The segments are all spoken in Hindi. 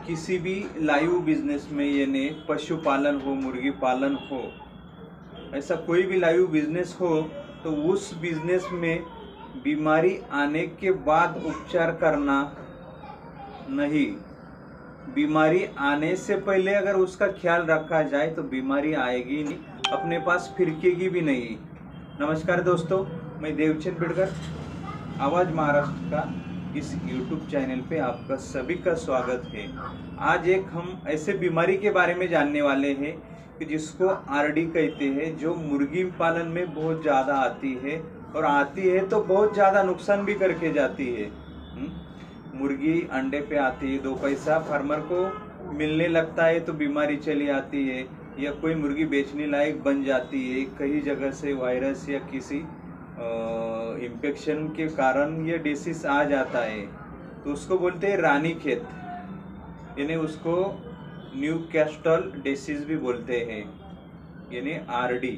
किसी भी लाइव बिजनेस में, यानी पशुपालन हो, मुर्गी पालन हो, ऐसा कोई भी लाइव बिजनेस हो, तो उस बिजनेस में बीमारी आने के बाद उपचार करना नहीं, बीमारी आने से पहले अगर उसका ख्याल रखा जाए तो बीमारी आएगी नहीं, अपने पास फिरकेगी भी नहीं। नमस्कार दोस्तों, मैं देवचंद बिडकर, आवाज महाराष्ट्र का इस YouTube चैनल पे आपका सभी का स्वागत है। आज एक हम ऐसे बीमारी के बारे में जानने वाले हैं कि जिसको आरडी कहते हैं, जो मुर्गी पालन में बहुत ज़्यादा आती है, और आती है तो बहुत ज़्यादा नुकसान भी करके जाती है। मुर्गी अंडे पे आती है, 2 पैसा फार्मर को मिलने लगता है तो बीमारी चली आती है, या कोई मुर्गी बेचने लायक बन जाती है, कई जगह से वायरस या किसी इन्फेक्शन के कारण ये डिसीज आ जाता है, तो उसको बोलते हैं रानीखेत, यानी उसको न्यूकास्टल डिसीज भी बोलते हैं, यानी आरडी।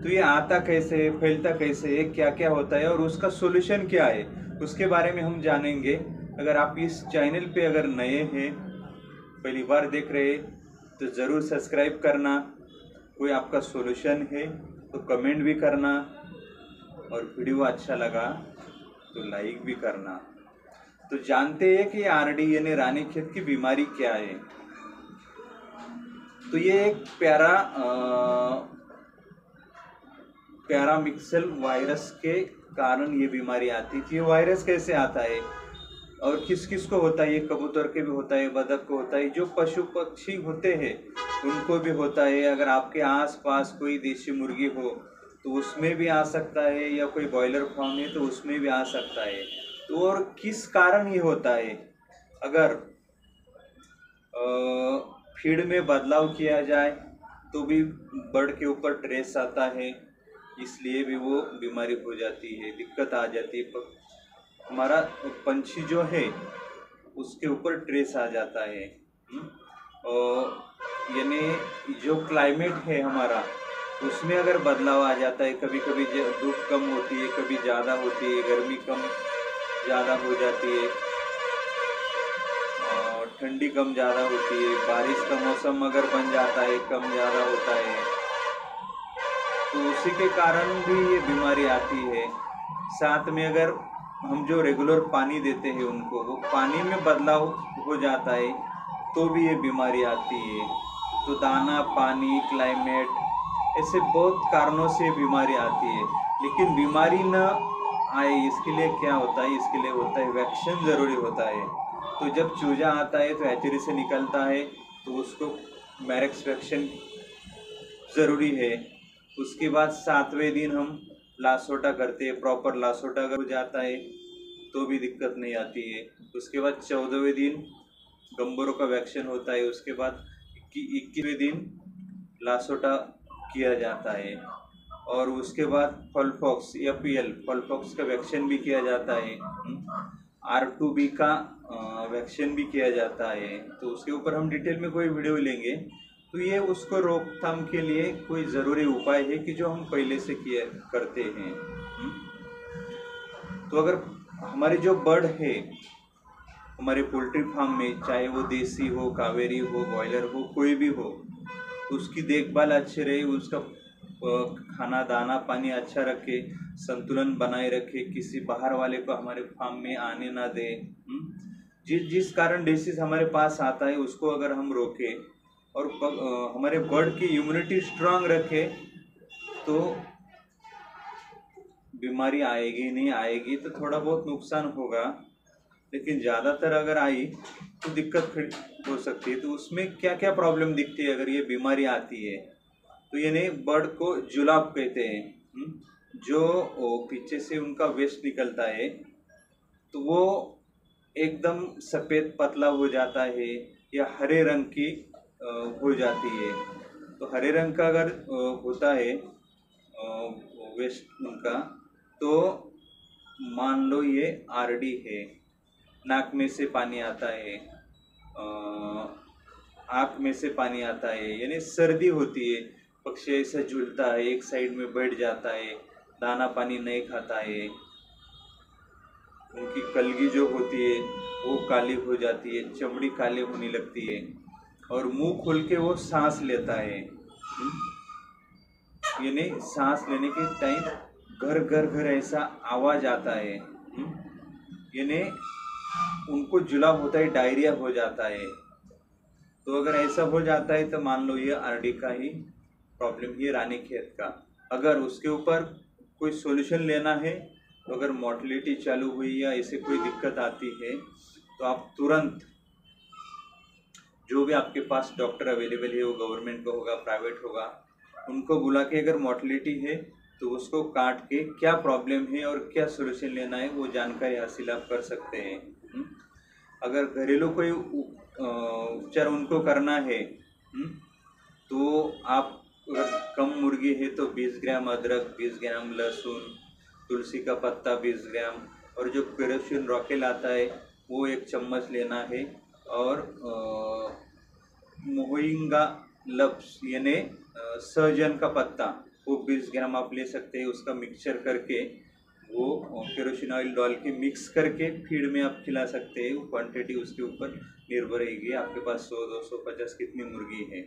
तो ये आता कैसे है, फैलता कैसे है, क्या क्या होता है और उसका सॉल्यूशन क्या है, उसके बारे में हम जानेंगे। अगर आप इस चैनल पे अगर नए हैं, पहली बार देख रहे हैं, तो ज़रूर सब्सक्राइब करना। कोई आपका सॉल्यूशन है तो कमेंट भी करना, और वीडियो अच्छा लगा तो लाइक भी करना। तो जानते हैं कि आरडी यानी रानीखेत की बीमारी क्या है। तो ये एक पैरामिक्सल वायरस के कारण ये बीमारी आती थी। ये वायरस कैसे आता है और किस किस को होता है? ये कबूतर के भी होता है, बतख को होता है, जो पशु पक्षी होते हैं उनको भी होता है। अगर आपके आसपास कोई देशी मुर्गी हो तो उसमें भी आ सकता है, या कोई बॉयलर फार्म है तो उसमें भी आ सकता है। तो और किस कारण ये होता है? अगर फीड में बदलाव किया जाए तो भी बर्ड के ऊपर ट्रेस आता है, इसलिए भी वो बीमारी हो जाती है, दिक्कत आ जाती है। हमारा पंछी जो है उसके ऊपर ट्रेस आ जाता है। और यानी जो क्लाइमेट है हमारा, उसमें अगर बदलाव आ जाता है, कभी कभी धूप कम होती है, कभी ज़्यादा होती है, गर्मी कम ज़्यादा हो जाती है, और ठंडी कम ज़्यादा होती है, बारिश का मौसम अगर बन जाता है, कम ज़्यादा होता है, तो उसी के कारण भी ये बीमारी आती है। साथ में अगर हम जो रेगुलर पानी देते हैं उनको, वो पानी में बदलाव हो जाता है तो भी ये बीमारी आती है। तो दाना, पानी, क्लाइमेट, ऐसे बहुत कारणों से बीमारी आती है। लेकिन बीमारी न आए इसके लिए क्या होता है? इसके लिए होता है वैक्सीन ज़रूरी होता है। तो जब चूजा आता है तो हैचरी से निकलता है, तो उसको मैरेक्स वैक्सीन ज़रूरी है। उसके बाद 7वें दिन हम लासोटा करते हैं, प्रॉपर लासोटा अगर हो जाता है तो भी दिक्कत नहीं आती है। उसके बाद 14वें दिन गंबोरों का वैक्सीन होता है। उसके बाद 21वें दिन लासोटा किया जाता है, और उसके बाद फॉलपॉक्स या फॉलपॉक्स का वैक्सीन भी किया जाता है। R2B का वैक्सीन भी किया जाता है। तो उसके ऊपर हम डिटेल में कोई वीडियो लेंगे। तो ये उसको रोकथाम के लिए कोई ज़रूरी उपाय है कि जो हम पहले से करते हैं। तो अगर हमारे जो बर्ड है हमारे पोल्ट्री फार्म में, चाहे वो देसी हो, कावेरी हो, बॉयलर हो, कोई भी हो, उसकी देखभाल अच्छी रहे, उसका खाना, दाना, पानी अच्छा रखे, संतुलन बनाए रखे, किसी बाहर वाले को हमारे फार्म में आने ना दे। जिस कारण डिसीज हमारे पास आता है उसको अगर हम रोके और हमारे बर्ड की इम्यूनिटी स्ट्रांग रखे, तो बीमारी आएगी नहीं। आएगी तो थोड़ा बहुत नुकसान होगा, लेकिन ज़्यादातर अगर आई तो दिक्कत हो सकती है। तो उसमें क्या क्या प्रॉब्लम दिखती है अगर ये बीमारी आती है? तो यानी बर्ड को जुलाब कहते हैं। जो पीछे से उनका वेस्ट निकलता है तो वो एकदम सफ़ेद पतला हो जाता है, या हरे रंग की हो जाती है। तो हरे रंग का अगर होता है वेस्ट उनका, तो मान लो ये आरडी है। नाक में से पानी आता है, आँख में से पानी आता है, यानी सर्दी होती है, पक्षी ऐसा झूलता है, एक साइड में बैठ जाता है, दाना पानी नहीं खाता है, उनकी कलगी जो होती है वो काली हो जाती है, चमड़ी काली होने लगती है, और मुंह खोल के वो सांस लेता है। यानी सांस लेने के टाइम घर घर घर ऐसा आवाज आता है। यानी उनको जुलाब होता है, डायरिया हो जाता है। तो अगर ऐसा हो जाता है तो मान लो ये आरडी का ही प्रॉब्लम ही, रानीखेत का। अगर उसके ऊपर कोई सॉल्यूशन लेना है तो अगर मोर्टेलिटी चालू हुई या ऐसे कोई दिक्कत आती है तो आप तुरंत जो भी आपके पास डॉक्टर अवेलेबल है, वो गवर्नमेंट का होगा, प्राइवेट होगा, उनको बुला के अगर मोर्टेलिटी है तो उसको काट के क्या प्रॉब्लम है और क्या सॉल्यूशन लेना है वो जानकारी हासिल आप कर सकते हैं। अगर घरेलू कोई उपचार उनको करना है तो आप अगर कम मुर्गी है तो 20 ग्राम अदरक, 20 ग्राम लहसुन, तुलसी का पत्ता 20 ग्राम, और जो केरोसिन रॉकेल आता है वो 1 चम्मच लेना है, और मोरिंगा लव्स यानी सहजन का पत्ता वो 20 ग्राम आप ले सकते हैं। उसका मिक्सचर करके वो केरोसिन ऑयल डाल के मिक्स करके फीड में आप खिला सकते हैं। क्वांटिटी उसके ऊपर निर्भर रहेगी, आपके पास 100, 250 कितनी मुर्गी है।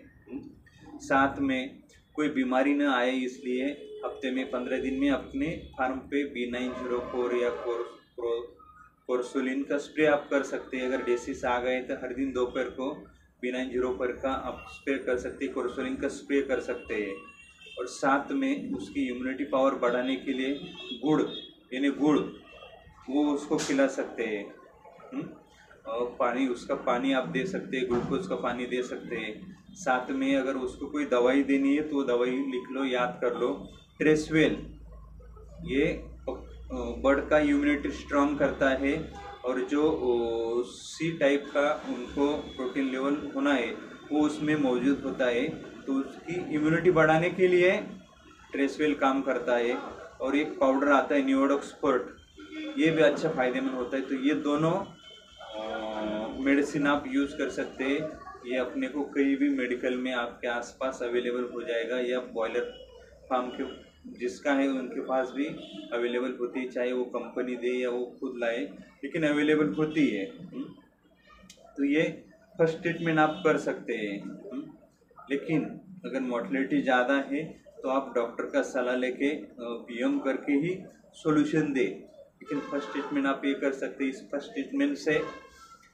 साथ में कोई बीमारी न आए इसलिए हफ्ते में 15 दिन में अपने फार्म पे B904 या कोर्सोलिन का स्प्रे आप कर सकते हैं। अगर डिसीज आ गए तो हर दिन दोपहर को B904 का आप स्प्रे कर सकते हैं, कोर्सोलिन का स्प्रे कर सकते हैं। और साथ में उसकी इम्यूनिटी पावर बढ़ाने के लिए गुड़ यानी गुड़ वो उसको खिला सकते हैं। और पानी, उसका पानी आप दे सकते हैं, ग्लूकोज का पानी दे सकते हैं। साथ में अगर उसको कोई दवाई देनी है तो दवाई लिख लो, याद कर लो, ट्रेसवेल। ये बर्ड का इम्यूनिटी स्ट्रॉन्ग करता है, और जो सी टाइप का उनको प्रोटीन लेवल होना है वो उसमें मौजूद होता है, तो उसकी इम्यूनिटी बढ़ाने के लिए ट्रेसवेल काम करता है। और एक पाउडर आता है नियोडोक्सफोर्ट, ये भी अच्छा फ़ायदेमंद होता है। तो ये दोनों मेडिसिन आप यूज़ कर सकते हैं। ये अपने को कहीं भी मेडिकल में आपके आसपास अवेलेबल हो जाएगा, या बॉयलर फार्म के जिसका है उनके पास भी अवेलेबल होती है, चाहे वो कंपनी दे या वो खुद लाए, लेकिन अवेलेबल होती है। तो ये फर्स्ट ट्रीटमेंट आप कर सकते हैं। लेकिन अगर मोर्टेलिटी ज़्यादा है तो आप डॉक्टर का सलाह लेके पीएम करके ही सॉल्यूशन दे। लेकिन फर्स्ट ट्रीटमेंट आप ये कर सकते हैं। इस फर्स्ट ट्रीटमेंट से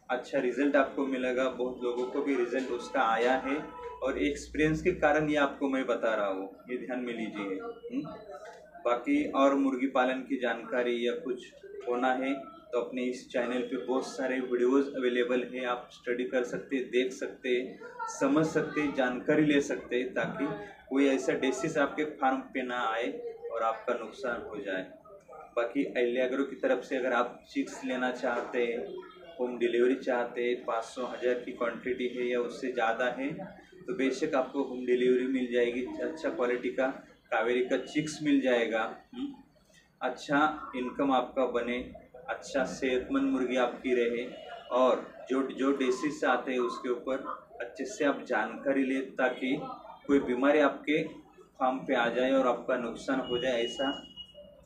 अच्छा रिजल्ट आपको मिलेगा, बहुत लोगों को भी रिजल्ट उसका आया है, और एक्सपीरियंस के कारण ये आपको मैं बता रहा हूँ, ये ध्यान में लीजिए। बाकी और मुर्गी पालन की जानकारी या कुछ होना है तो अपने इस चैनल पे बहुत सारे वीडियोस अवेलेबल हैं, आप स्टडी कर सकते, देख सकते, समझ सकते, जानकारी ले सकते, ताकि कोई ऐसा डिसीज आपके फार्म पे ना आए और आपका नुकसान हो जाए। बाकी अहिल्या एग्रो की तरफ से अगर आप चिक्स लेना चाहते हैं, होम डिलीवरी चाहते हैं, 500-1000 की क्वांटिटी है या उससे ज़्यादा है, तो बेशक आपको होम डिलीवरी मिल जाएगी। अच्छा क्वालिटी का कावेरी का चिक्स मिल जाएगा। अच्छा इनकम आपका बने, अच्छा सेहतमंद मुर्गी आपकी रहे, और जो डिसीज आते हैं उसके ऊपर अच्छे से आप जानकारी ले, ताकि कोई बीमारी आपके फार्म पे आ जाए और आपका नुकसान हो जाए, ऐसा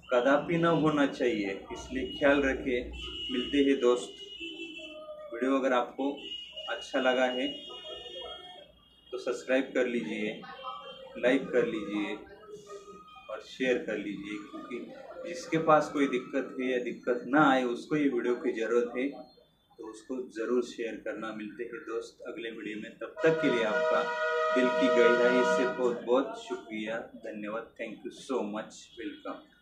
कदापि न होना चाहिए। इसलिए ख्याल रखिए। मिलते हैं दोस्त। वीडियो अगर आपको अच्छा लगा है तो सब्सक्राइब कर लीजिए, लाइक कर लीजिए और शेयर कर लीजिए, क्योंकि जिसके पास कोई दिक्कत है या दिक्कत ना आए उसको ये वीडियो की ज़रूरत है, तो उसको ज़रूर शेयर करना। मिलते हैं दोस्त अगले वीडियो में, तब तक के लिए आपका दिल की गहराई से बहुत बहुत शुक्रिया, धन्यवाद, thank you so much, welcome.